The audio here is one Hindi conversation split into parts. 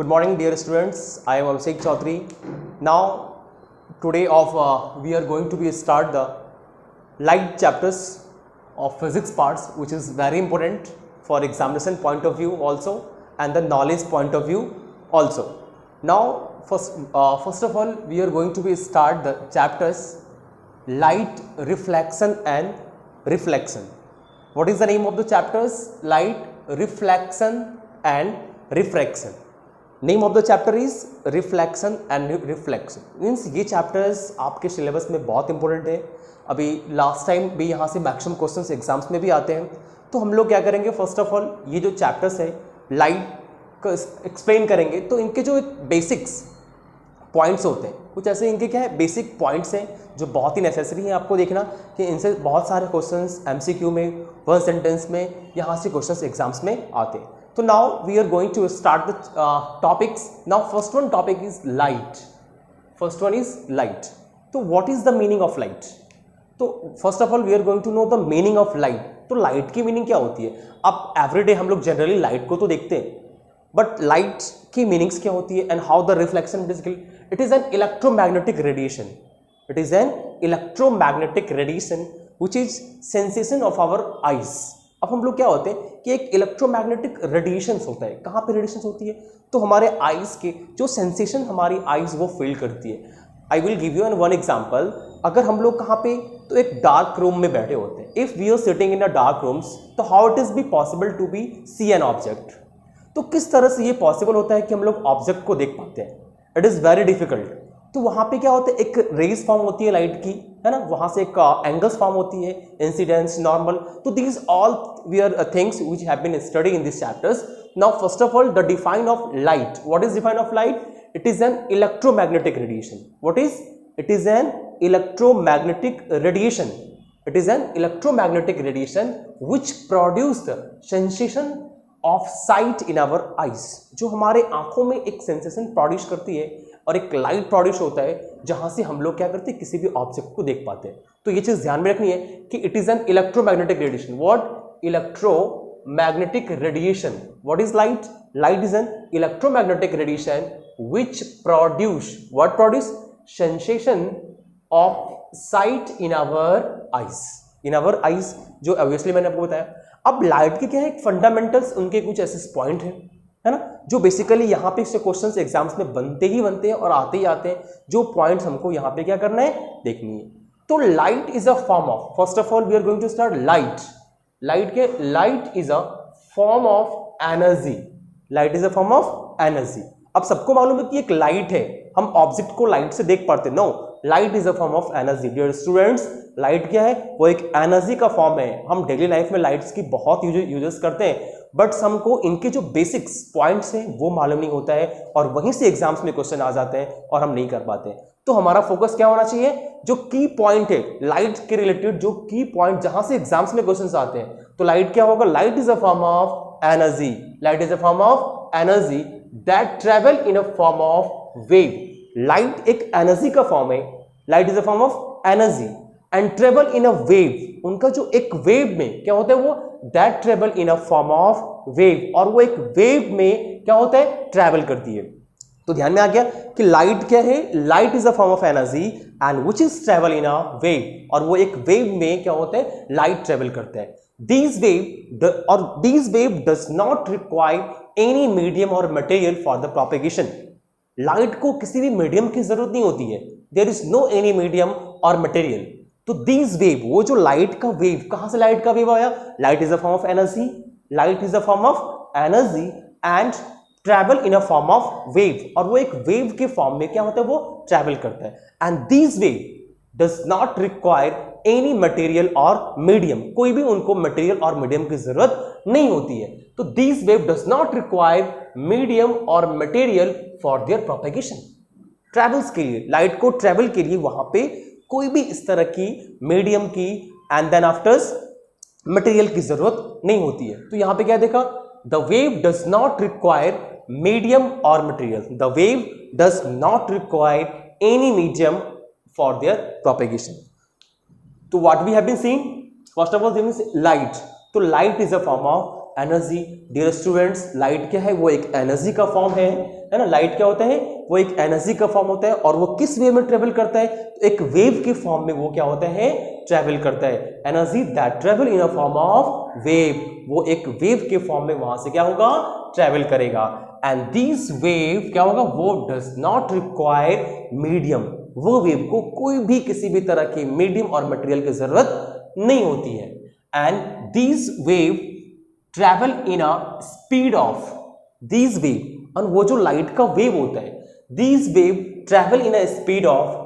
Good morning, dear students. I am Abhishek Chaudhary. Now, today we are going to be start the light chapters of physics parts, which is very important for examination point of view also, and the knowledge point of view also. Now, first of all, we are going to be start the chapters light, reflection, and reflection. What is the name of the chapters? Light, reflection, and refraction. Name of the chapter is reflection and reflection. Means ये चैप्टर्स आपके सिलेबस में बहुत इंपॉर्टेंट है. अभी लास्ट टाइम भी यहाँ से मैक्सिमम क्वेश्चंस एग्जाम्स में भी आते हैं. तो हम लोग क्या करेंगे, फर्स्ट ऑफ ऑल ये जो चैप्टर्स है लाइट का एक्सप्लेन करेंगे. तो इनके जो एक बेसिक्स पॉइंट्स होते हैं, कुछ ऐसे इनके क्या है बेसिक पॉइंट्स हैं जो बहुत ही नेसेसरी है आपको देखना कि इनसे बहुत सारे क्वेश्चंस एमसीक्यू में, वन सेंटेंस में, यहाँ से क्वेश्चंस एग्जाम्स में आते हैं. So now we are going to start the topics. Now first one topic is light. First one is light. So what is the meaning of light? तो first of all we are going to know the meaning of light. तो light की meaning क्या होती है? अब everyday हम लोग generally light को तो देखते हैं, but light की meanings क्या होती है and how the reflection basically? It is an electromagnetic radiation. It is an electromagnetic radiation which is sensation of our eyes. अब हम लोग क्या होते हैं कि एक इलेक्ट्रोमैग्नेटिक रेडिएशंस होता है. कहाँ पे रेडिएशंस होती है? तो हमारे आइज़ के जो सेंसेशन हमारी आइज़ वो फील करती है. I will give you an one example. अगर हम लोग कहाँ पे, तो एक डार्क रूम में बैठे होते हैं. If we are sitting in a dark rooms, तो how it is be possible to be see an object. तो किस तरह से ये पॉसिबल होता है कि हम लोग ऑब्जेक्ट को देख पाते हैं? It is very difficult. तो वहाँ पे क्या होता है, एक रेज फॉर्म होती है लाइट की, है ना, वहाँ से एक एंगल्स फॉर्म होती है, इंसिडेंस, नॉर्मल. तो these all we are things which have been study in this chapters. Now first of all the define of light. What is define of light? It is an electromagnetic radiation. What is? It is an electromagnetic radiation. It is an electromagnetic radiation which produce the sensation of sight in our eyes. जो हमारे आंखों में एक सेंसेशन प्रोड्यूस करती है और एक लाइट प्रोड्यूस होता है जहां से हम लोग क्या करते हैं, किसी भी ऑब्जेक्ट को देख पाते हैं. तो ये चीज ध्यान में रखनी है कि it is an electromagnetic radiation. What? Electromagnetic radiation. What is light? Light is an electromagnetic radiation which produce, what produce? Sensation of sight in our eyes. In our eyes, जो ऑब्वियसली मैंने आपको बताया. अब लाइट के क्या है, फंडामेंटल्स उनके कुछ ऐसे पॉइंट है ना, जो बेसिकली यहाँ पे इससे क्वेश्चंस एग्जाम्स में बनते ही बनते हैं और आते ही आते हैं. जो पॉइंट्स हमको यहाँ पे क्या करना है, देखनी है. तो light is a form of, first of all we are going to start light. Light के, light is a form of energy. Light is a form of energy. अब सबको मालूम है कि एक लाइट है, हम ऑब्जेक्ट को लाइट से देख पाते. No, light is a form of energy. Dear students, light क्या है? वो एक एनर्जी का फॉर्म है. हम डेली लाइफ में लाइट्स की बहुत यूजेस करते हैं, बट हमको इनके जो बेसिक्स पॉइंट्स हैं वो मालूम नहीं होता है और वहीं से एग्जाम्स में क्वेश्चन आ जाते हैं और हम नहीं कर पाते. तो हमारा फोकस क्या होना चाहिए? जो की पॉइंट है लाइट के रिलेटेड, जो की पॉइंट जहां से एग्जाम्स में क्वेश्चन आते हैं. तो लाइट क्या होगा? Light is a form of energy. Light is a form of energy that travel in a form of wave. Light एक एनर्जी का फॉर्म है. Light is a form of energy and travel in a wave. उनका जो एक वेव में क्या होता है, वो that travel in a form of wave. और वो एक वेव में क्या होता है, ट्रेवल करती है. तो ध्यान में आ गया कि लाइट क्या है? Light is a form of energy and which is travel in a wave. और वो एक वेव में क्या होता है, लाइट ट्रेवल करता है. These wave does not require any medium or material for the propagation. Light को किसी भी मीडियम की जरूरत नहीं होती है. There is no any medium और मटेरियल. तो दीज वेव, वो जो लाइट का वेव, कहां से लाइट का वेव आया? Light is a form of energy. Light is a form of energy and travel in a form of wave. और वो एक वेव के फॉर्म में क्या होता है, वो ट्रैवल करता है. And these wave does not require any material और मीडियम. कोई भी उनको मटेरियल और मीडियम की जरूरत नहीं होती है. तो these wave does not require medium और material for their propagation. Travels के लिए, लाइट को ट्रैवल के लिए वहां पे कोई भी इस तरह की मीडियम की एंड देन आफ्टर्स मटेरियल की जरूरत नहीं होती है. तो यहां पे क्या देखा? The wave does not require medium और material. The wave does not require any medium for their propagation. तो what we have been seeing, first of all this light. तो light is a form of energy. Dear students, light क्या है? वो एक एनर्जी का फॉर्म है ना। लाइट क्या होता है? वो एक एनर्जी का फॉर्म होता है। और वो किस वे में ट्रेवल करता है? तो एक वेव के फॉर्म में वो क्या होता है? ट्रेवल करता है। Energy that travel in a form of wave, वो एक वेव के फॉर्म में वहां से क्या होगा? ट्रेवल करेगा। एंड दिस वेव क्या होगा? वो डज नॉट रिक्वायर मीडियम, वो वेव को कोई भी किसी भी तरह के मीडियम और मटेरियल की जरूरत नहीं होती है। And this wave travel in a speed of, this wave, और वो जो लाइट का वेव होता है, this wave travel in a speed of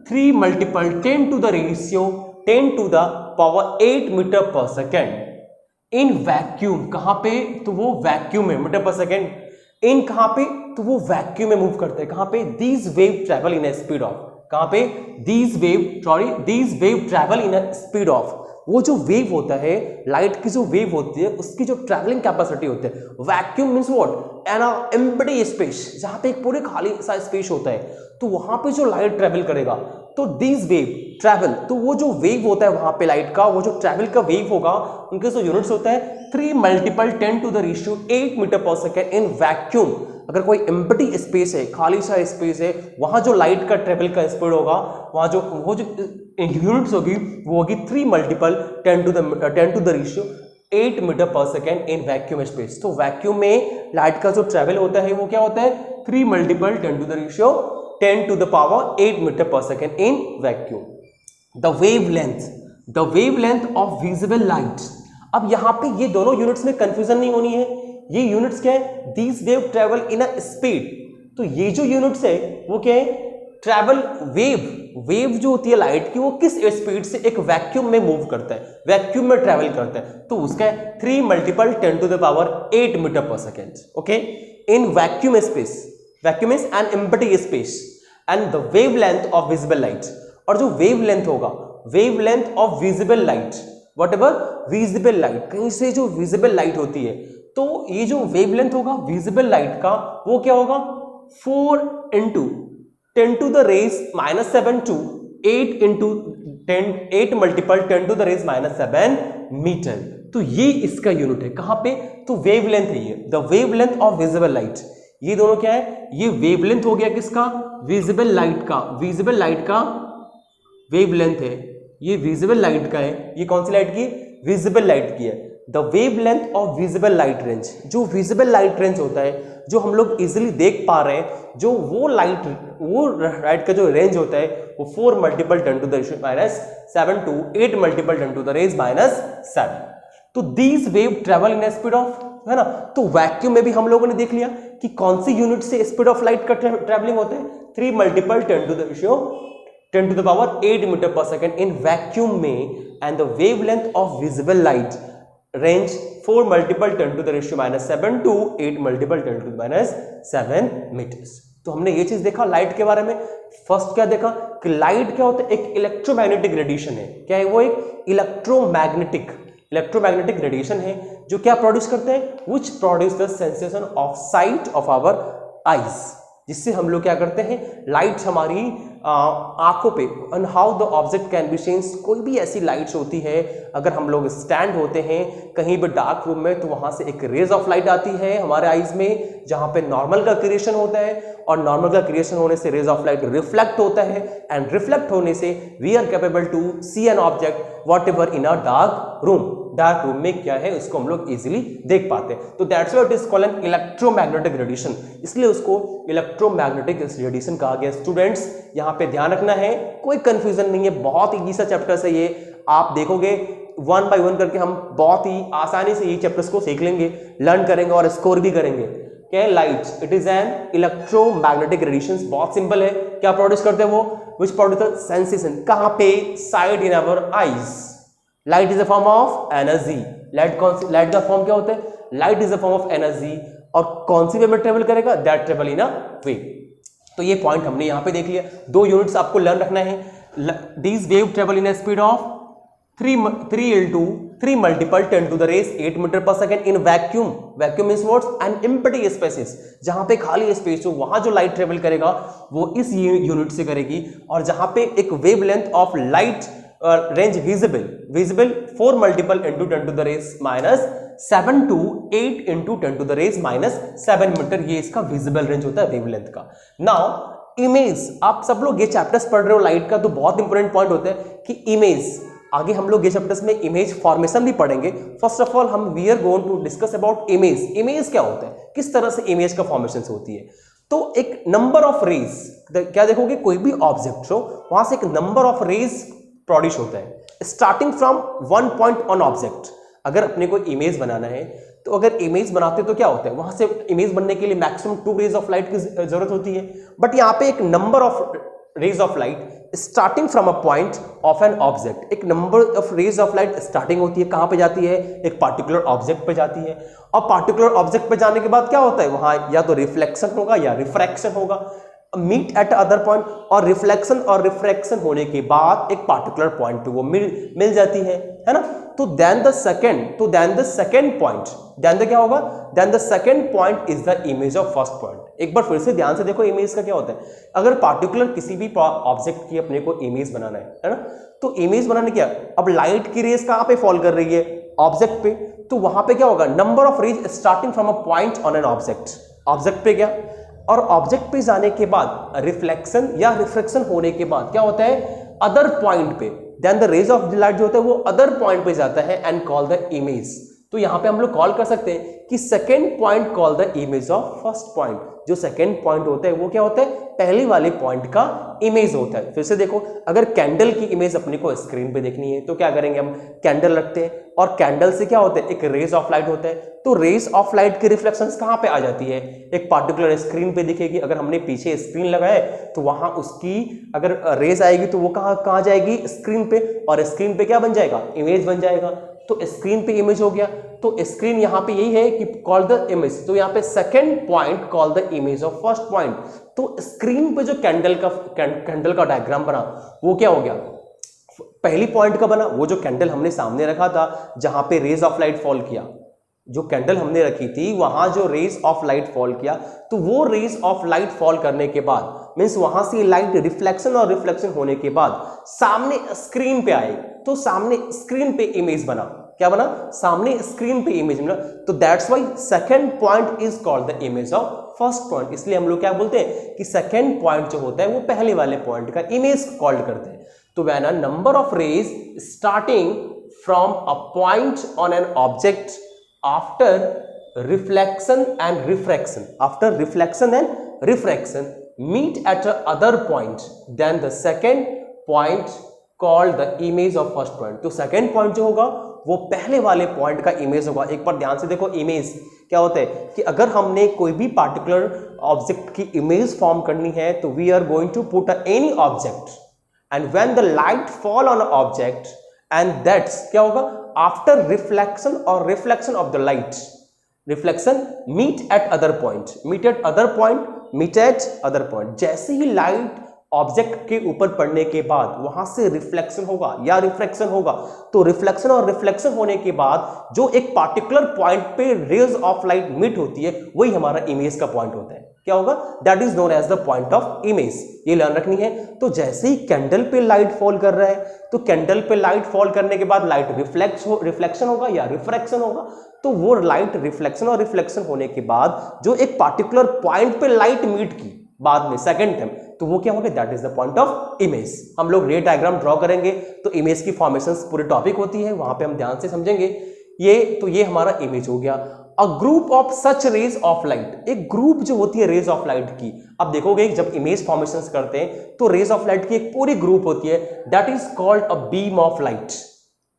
3 multiple 10 to the ratio 10 to the power 8 metre पर सेकेंड इन वैक्यूम। कहां पे? तो वो वैक्यूम में, मीटर पर सेकेंड। इन कहां पे? तो वो वैक्यूम में मूव करते हैं। कहां पे? This wave travel in a speed of, कहां पे? This wave travel in a speed of. वो जो वेव होता है, लाइट की जो वेव होती है, उसकी जो ट्रैवलिंग कैपेसिटी होती है, vacuum means what? An empty space, जहां पे एक पूरे खाली सा स्पेस होता है, तो वहां पे जो लाइट ट्रैवल करेगा, तो दिस वेव ट्रैवल, तो वो जो वेव होता है वहां पे लाइट का, वो जो ट्रैवल का वेव होगा, उनके जो यूनिट्स होता है 3 multiple 10 to the ratio 8 metre पर सेकेंड इन वैक्यूम। अगर कोई एम्प्टी स्पेस है, खाली सा स्पेस है, वहां जो लाइट का ट्रेवल का स्पीड होगा, वहां जो वो जो यूनिट्स होगी वो होगी 3 multiple 10 to the ratio 8 metre पर सेकेंड इन वैक्यूम स्पेस। तो वैक्यूम में लाइट का जो ट्रेवल होता है वो क्या होता है? 3 multiple 10 to the ratio 10 to the power 8 metre पर second in vacuum. The wavelength of visible light. अब यहां पे ये दोनों यूनिट्स में कंफ्यूजन नहीं होनी है। ये यूनिट्स क्या है? This wave travel in a speed. तो ये जो यूनिट्स है वो क्या है? ट्रैवल वेव जो होती है लाइट की, वो किस स्पीड से एक वैक्यूम में मूव करता है, वैक्यूम में ट्रैवल करता है, तो उसका 3 multiple 10 to the power 8 metre पर second. Okay, in vacuum space, vacuum is an empty space and the wavelength of visible light. और जो वेवलेंथ होगा, wavelength of visible light, whatever visible light, कहीं से जो विजिबल लाइट होती है, तो ये जो वेवलेंथ होगा विजिबल लाइट का, वो क्या होगा? 4 into 10 to the raise -7 to 8 into 8 multiple 10 to the raise -7 metre. तो ये इसका यूनिट है। कहां पे? तो वेवलेंथ है ये, the wavelength of visible light. ये दोनों क्या है? ये वेवलेंथ हो गया किसका? विजिबल लाइट का। विजिबल लाइट का वेवलेंथ है, ये विजिबल लाइट का है। ये कौन सी लाइट की? विजिबल लाइट की है। The wavelength of visible light range, जो विजिबल लाइट रेंज होता है, जो हम लोग इजिली देख पा रहे हैं, जो वो लाइट का जो रेंज होता है, वो 4 multiple 10 to the ratio -7 to 8 multiple 10 to the raise -7। तो these wave travel in speed of, है ना। तो वैक्यूम में भी हम लोगों ने देख लिया कि कौन सी यूनिट से स्पीड ऑफ लाइट का ट्रेवलिंग होता है? 3 multiple 10 to the ratio 10 to the power 8 metre पर सेकेंड इन वैक्यूम में। And the wavelength of visible light range 4 multiple 10 to the ratio -7 to 8 multiple 10 to the -7 metres. तो हमने ये चीज देखा लाइट के बारे में। फर्स्ट क्या देखा कि लाइट क्या होता है? एक इलेक्ट्रोमैग्नेटिक रेडिएशन है। क्या है वो? एक इलेक्ट्रोमैग्नेटिक रेडिएशन है जो क्या प्रोड्यूस करते हैं? Which produce the sensation of sight of our eyes, जिससे हम लोग क्या करते हैं? लाइट हमारी आंखों पे, and how the object can be change. कोई भी ऐसी लाइट्स होती है, अगर हम लोग स्टैंड होते हैं कहीं भी डार्क रूम में, तो वहां से एक रेज ऑफ लाइट आती है हमारे आईज में, जहां पे नॉर्मल का क्रिएशन होता है, और नॉर्मल का क्रिएशन होने से रेज ऑफ लाइट रिफ्लेक्ट होता है, एंड रिफ्लेक्ट होने से we are capable to see an object whatever in a dark room. Dark room में क्या है उसको हम लोग इजीली देख पाते हैं। तो that's why it is called an electromagnetic radiation, इसलिए उसको इलेक्ट्रोमैग्नेटिक रेडिएशन कहा गया। स्टूडेंट्स यहाँ पे ध्यान रखना है, कोई कंफ्यूजन नहीं है, बहुत इजी सा चैप्टर है ये। आप देखोगे 1 बाय 1 करके हम बहुत ही आसानी से ये चैप्टर्स को सीख लेंगे, लर्न करेंगे और स्कोर भी करेंगे। क्या है light? It is an electromagnetic radiation. बहुत सिंपल है, क्या प्रोड्यूस करते हैं वो? Which produce sensation. कहां पे? Sight in our eyes. Light is a form of energy. Light का फॉर्म क्या होता है? Light is a form of energy. और कौन सी वे में ट्रेवल करेगा? That travel in a way. तो ये पॉइंट हमने यहां पे देख लिया। 2 यूनिट्स आपको लर्न रखना है। This wave travel in a speed of 3 multiple 10 to the rays 8 metre पर second in vacuum. Vacuum means what? An empty spaces, जहां पे खाली स्पेस हो, वहां जो लाइट ट्रेवल करेगा वो इस यूनिट से करेगी। और जहां पे एक wavelength of light range visible 4 multiple into 10 to the raise minus 7 to 8 into 10 to the raise minus 7 metre, ये इसका विजिबल रेंज होता है वेवलेंथ का। नाउ इमेज, आप सब लोग ये चैप्टर्स पढ़ रहे हो लाइट का, तो बहुत इंपॉर्टेंट पॉइंट होता है कि इमेज, आगे हम लोग ये चैप्टर्स में इमेज फॉर्मेशन भी पढ़ेंगे। फर्स्ट ऑफ ऑल हम we are going to discuss about image. Image क्या होता है, किस तरह से इमेज का फॉर्मेशन होती है। तो एक नंबर ऑफ रेज, क्या देखोगे, कोई भी ऑब्जेक्ट हो वहां से एक नंबर ऑफ रेज प्रोड्यूस होता है starting from one point on object. अगर अपने को इमेज बनाना है तो अगर इमेज बनाते तो क्या होता है, वहां से इमेज बनने के लिए मैक्सिमम 2 रेज ऑफ लाइट की जरूरत होती है, बट यहाँ पे एक number of rays of light starting from a point of an object, एक number of rays of light starting होती है, कहां पे जाती है, एक पार्टिकुलर ऑब्जेक्ट पे जाती है, और पार्टिकुलर ऑब्जेक्ट पे जाने के बाद क्या होता है, वहां या तो रिफ्लेक्शन होगा या रिफ्रैक्शन होगा, मीट एट अदर पॉइंट, और रिफ्रैक्शन होने के बाद एक पार्टिकुलर पॉइंट पे वो मिल जाती है ना। तो देन द सेकंड पॉइंट, क्या होगा, then the second point is the image of first point. एक बार फिर से ध्यान से देखो इमेज का क्या होता है। अगर पार्टिकुलर किसी भी ऑब्जेक्ट की अपने को इमेज बनाना है ना, तो इमेज बनाने क्या, अब लाइट की रेज कहां पे फॉल कर रही है, ऑब्जेक्ट पे, तो वहां पे क्या होगा, number of rays starting from a point on an object पे गया, और ऑब्जेक्ट पे जाने के बाद रिफ्लेक्शन या रिफ्रैक्शन होने के बाद क्या होता है, अदर पॉइंट पे, then the rays of the light जो होता है वो अदर पॉइंट पे जाता है एंड कॉल द इमेज। तो यहां पे हम लोग कॉल कर सकते हैं कि second point call the image of first point. जो सेकेंड पॉइंट होता है वो क्या होता है, पहले वाले पॉइंट का इमेज होता है। फिर से देखो, अगर कैंडल की इमेज अपने को स्क्रीन पे देखनी है तो क्या करेंगे, हम कैंडल रखते हैं, और कैंडल से क्या होता है, एक रेज ऑफ लाइट होता है, तो रेज ऑफ लाइट की रिफ्लेक्शंस कहां पे आ जाती है, एक पार्टिकुलर स्क्रीन पे दिखेगी। अगर हमने पीछे स्क्रीन लगाए तो वहां उसकी अगर रेज आएगी तो वो कहां जाएगी, स्क्रीन पे, और स्क्रीन पे क्या बन जाएगा, इमेज बन जाएगा। तो स्क्रीन पे इमेज हो गया, तो स्क्रीन यहां पे यही है कि कॉल द इमेज, तो यहां पे second point call the image of first point. तो स्क्रीन पे जो कैंडल का डायग्राम बना वो क्या हो गया, पहली पॉइंट का बना, वो जो कैंडल हमने सामने रखा था जहां पे रेज ऑफ लाइट फॉल किया, जो कैंडल हमने रखी थी वहां जो रेज ऑफ लाइट फॉल किया, तो वो रेज ऑफ लाइट फॉल करने के बाद मींस वहां से लाइट रिफ्लेक्शन होने के बाद सामने स्क्रीन पे आए, तो सामने स्क्रीन पे इमेज बना, क्या बना, सामने स्क्रीन पे इमेज बना। तो that's why second point is called the image of first point. इसलिए हम लोग क्या बोलते हैं कि सेकंड पॉइंट जो होता है वो पहले वाले पॉइंट का इमेज कॉल्ड करते हैं। तो when a number of rays starting from a point on an object after reflection and refraction meet at a other point, then the second point called the image of first point। तो second point जो होगा वो पहले वाले पॉइंट का इमेज होगा। एक बार ध्यान से देखो, इमेज क्या होता है कि अगर हमने कोई भी पार्टिकुलर ऑब्जेक्ट की इमेज फॉर्म करनी है तो we are going to put any object and when the light fall on object and that's क्या होगा, आफ्टर रिफ्लेक्शन और reflection of the light, reflection meet at other point, जैसे ही लाइट ऑब्जेक्ट के ऊपर पड़ने के बाद वहां से रिफ्लेक्शन होगा या रिफ्रैक्शन होगा, तो रिफ्लेक्शन और रिफ्लेक्शन होने के बाद जो एक पार्टिकुलर पॉइंट पे रेज ऑफ लाइट मीट होती है वही हमारा इमेज का पॉइंट होता है। क्या होगा, that is known as the point of image. ये ध्यान रखनी है। तो जैसे ही कैंडल पे लाइट फॉल कर रहा है तो कैंडल पे लाइट फॉल करने के बाद लाइट रिफ्लेक्शन होगा या रिफ्रैक्शन होगा, तो वो लाइट रिफ्लेक्शन और रिफ्लेक्शन होने के बाद जो एक पार्टिकुलर पॉइंट पे लाइट मीट की बाद में सेकंड टाइम, तो वो क्या होगा, that is the point of image. हम लोग रे डायग्राम ड्रॉ करेंगे तो इमेज की फॉर्मेशंस पूरे टॉपिक होती है, वहां पे हम ध्यान से समझेंगे। ये हमारा इमेज हो गया। A group of such rays of light, एक ग्रुप जो होती है रेज ऑफ लाइट की, अब देखोगे जब इमेज फॉर्मेशंस करते हैं तो रेज ऑफ लाइट की एक पूरी ग्रुप होती है, that is called a beam of light.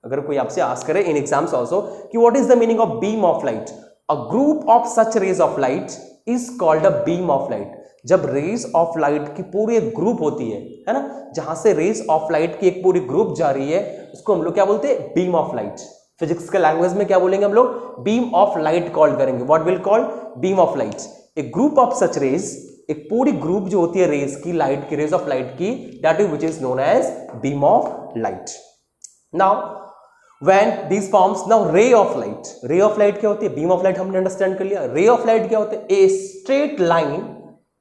अगर कोई आपसे आस्क करे इन एग्जाम्स आल्सो कि what is the meaning of beam of light, a group of such rays of light is called a beam of light. जब रेज ऑफ लाइट की पूरी एक ग्रुप होती है ना, जहां से रेज ऑफ लाइट की एक पूरी ग्रुप जा रही है, उसको हम लोग क्या बोलते हैं, बीम ऑफ लाइट। फिजिक्स के लैंग्वेज में क्या बोलेंगे हम लोग, बीम ऑफ लाइट कॉल करेंगे। What will call, beam of light. A group of such rays, एक पूरी ग्रुप जो होती है रेज की, लाइट की, रेज ऑफ लाइट की, that is which is known as beam of light. Now when these forms, now ray of light क्या होती है, beam of light हमने अंडरस्टैंड कर लिया। ray of light क्या होते हैं, a straight line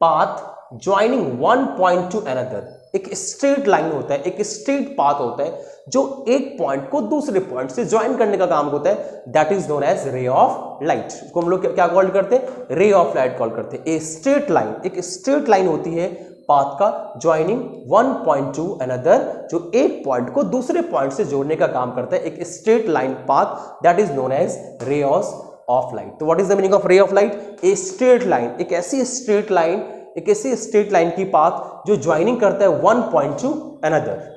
path joining one point to another, एक स्ट्रेट लाइन होता है, एक स्ट्रेट पाथ होता है जो एक पॉइंट को दूसरे पॉइंट से ज्वाइन करने का काम होता है, that is known as ray of light. इसको हम लोग क्या कॉल करते हैं, रे ऑफ लाइट कॉल करते हैं। ए स्ट्रेट लाइन, एक स्ट्रेट लाइन होती है पाथ का joining one point to another, जो एक पॉइंट को दूसरे पॉइंट से जोड़ने का काम करता है, एक straight line path, that is known as ray of light. तो what is the meaning of ray of light, a straight line, एक ऐसी स्ट्रेट लाइन, एक ऐसी स्ट्रेट लाइन की पाथ जो ज्वाइनिंग करता है one point to another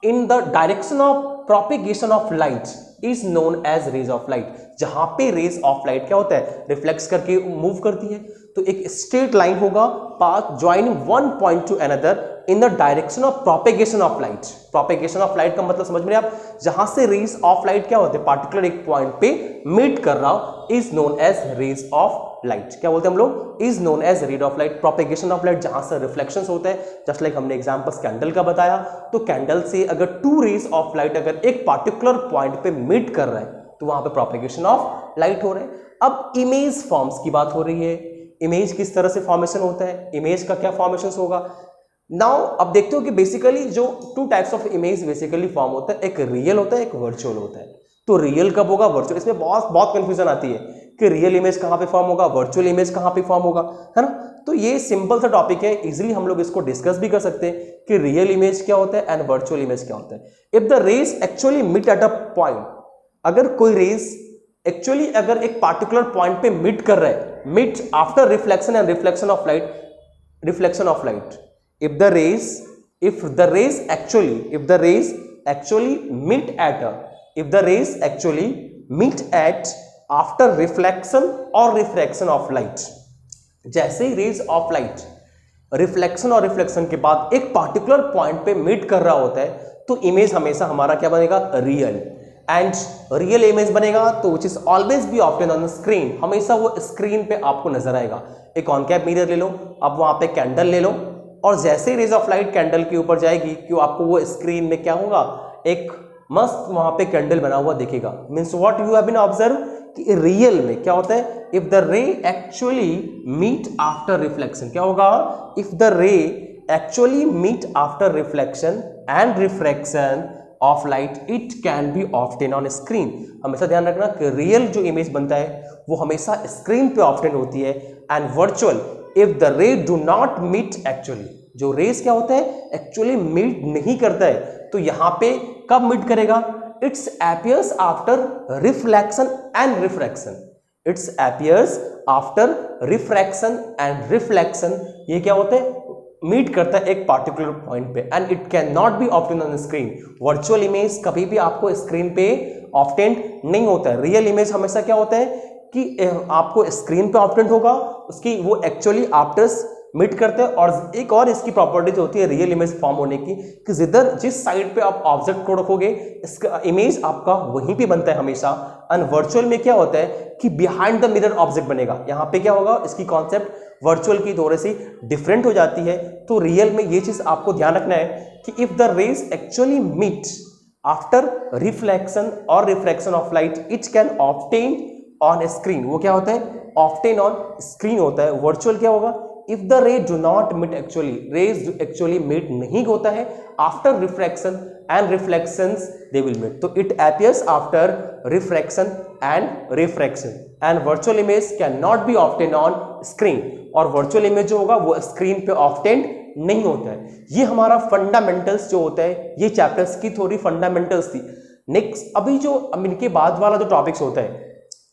in the direction of propagation of light is known as rays of light. जहां पे रेज ऑफ लाइट क्या होता है, रिफ्लेक्स करके मूव करती है, तो एक स्ट्रेट लाइन होगा path joining one point to another in the direction of propagation of light. Propagation of light का मतलब समझ में आप, जहां से रेज ऑफ लाइट क्या होते हैं पार्टिकुलर एक पॉइंट पे मीट कर रहा हो, is known as rays of light. क्या बोलते हैं हम लोग, is known as rays of light. Propagation of light जहां से रिफ्लेक्शंस होते हैं, जस्ट लाइक हमने एग्जांपल्स कैंडल का बताया, तो कैंडल से अगर टू रेज ऑफ लाइट अगर एक पार्टिकुलर पॉइंट पे मीट कर रहा है तो वहां पे प्रोपिगेशन ऑफ लाइट हो रहा है। अब इमेज फॉर्म्स की बात हो रही है, इमेज किस तरह से फॉर्मेशन होता है, इमेज का क्या फॉर्मेशन होगा। नाउ अब देखते हो कि बेसिकली जो two types of image basically form होता है, एक रियल होता है, एक वर्चुअल होता है। तो रियल कब होगा, वर्चुअल, इसमें बहुत कंफ्यूजन आती है कि रियल इमेज कहां पे फॉर्म होगा, वर्चुअल इमेज कहां पे फॉर्म होगा, है ना। तो ये सिंपल सा टॉपिक है, इजीली हम लोग इसको डिस्कस भी कर सकते हैं कि रियल इमेज क्या होता है एंड वर्चुअल इमेज क्या होता है। If the rays actually meet at a point, अगर कोई रेज एक्चुअली अगर एक पार्टिकुलर पॉइंट पे मीट कर रहा है, meet after reflection and reflection of light, reflection of light, if the rays actually meet at after reflection or refraction of light, जैसे ही रेज ऑफ लाइट रिफ्लेक्शन और रिफ्लेक्शन के बाद एक पार्टिकुलर पॉइंट पे मीट कर रहा होता है, तो इमेज हमेशा हमारा क्या बनेगा, रियल। एंड रियल इमेज बनेगा तो which is always be obtain on the screen, हमेशा वो स्क्रीन पे आपको नजर आएगा। एक कॉनकेव मिरर ले लो, अब वहां पे कैंडल ले लो, और जैसे ही रेज ऑफ लाइट कैंडल के ऊपर जाएगी, क्यों आपको वो स्क्रीन में क्या होगा, एक मस्त वहां पे कैंडल बना हुआ दिखेगा। Means what you have been observe कि रियल में क्या होता है, if the ray actually meet after reflection, क्या होगा, if the ray actually meet after reflection and refraction of light, it can be obtain on screen. हमेशा ध्यान रखना कि रियल जो इमेज बनता है वो हमेशा स्क्रीन पे ऑब्टेन होती है, and virtual if the ray do not meet actually, जो रेस क्या होता है एक्चुअली मीट नहीं करता है, तो यहां पे कब मीट करेगा, it's appears after reflection and refraction, it's appears after refraction and reflection, ये क्या होता है, मीट करता है एक पार्टिकुलर पॉइंट पे, and it can not be obtain on screen. Virtual image कभी भी आपको स्क्रीन पे ऑब्टेन नहीं होता है। रियल इमेज हमेशा क्या होता है कि आपको स्क्रीन पे ऑब्टेन होगा, उसकी वो एक्चुअली आफ्टर्स मीट करते हैं। और एक और इसकी प्रॉपर्टीज होती है रियल इमेज फॉर्म होने की, कि जिस साइड पे आप ऑब्जेक्ट को रखोगे इसका इमेज आपका वहीं पे बनता है हमेशा। एंड वर्चुअल में क्या होता है कि बिहाइंड द मिरर ऑब्जेक्ट बनेगा, यहाँ पे क्या होगा, इसकी कॉन्सेप्ट वर्चुअल की थोड़ी सी डिफरेंट हो जाती है। तो रियल में ये चीज आपको ध्यान रखना है कि if the rays actually meet after reflection और refraction of light, it can obtain on screen, वो क्या होता है, ऑब्टेन ऑन स्क्रीन होता है। वर्चुअल क्या होगा, if the ray do not meet actually, rays actually meet नहीं होता है after refraction and reflections they will meet, तो it appears after refraction and refraction, and virtual image can not be obtain on screen, और वर्चुअल इमेज जो होगा वो स्क्रीन पे ऑब्टेन नहीं होता है। ये हमारा फंडामेंटल्स जो होता है, ये चैप्टर्स की थोड़ी फंडामेंटल्स थी। नेक्स्ट अभी जो इनके बाद वाला जो टॉपिक्स होता है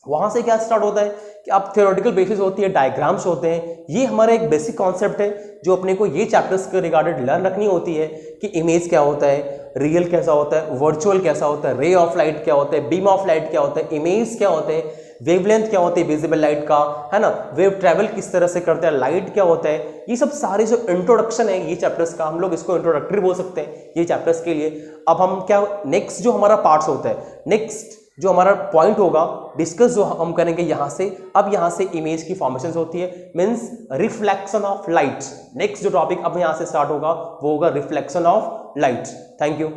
वहां से क्या स्टार्ट होता है कि अब थ्योरेटिकल बेसिस होती है, डायग्राम्स होते हैं। ये हमारा एक बेसिक कॉन्सेप्ट है जो अपने को ये चैप्टर्स के रिगार्डेड लर्न रखनी होती है कि इमेज क्या होता है, रियल कैसा होता है, वर्चुअल कैसा होता है, रे ऑफ लाइट क्या होता है, बीम ऑफ लाइट क्या होता है, इमेज क्या होते हैं, वेवलेंथ क्या होती है विजिबल लाइट का, है ना, वेव ट्रेवल किस तरह से करते हैं, लाइट क्या होता है, ये सब सारे जो इंट्रोडक्शन है ये चैप्टर्स का, हम लोग इसको इंट्रोडक्टरी बोल सकते हैं ये चैप्टर्स के लिए। अब हम क्या नेक्स्ट जो हमारा पार्ट्स होता है, नेक्स्ट जो हमारा पॉइंट होगा डिस्कस जो हम करेंगे यहाँ से, अब यहाँ से इमेज की फॉर्मेशन होती है, means reflection of light. Next जो टॉपिक अब यहाँ से स्टार्ट होगा वो होगा reflection of light. Thank you.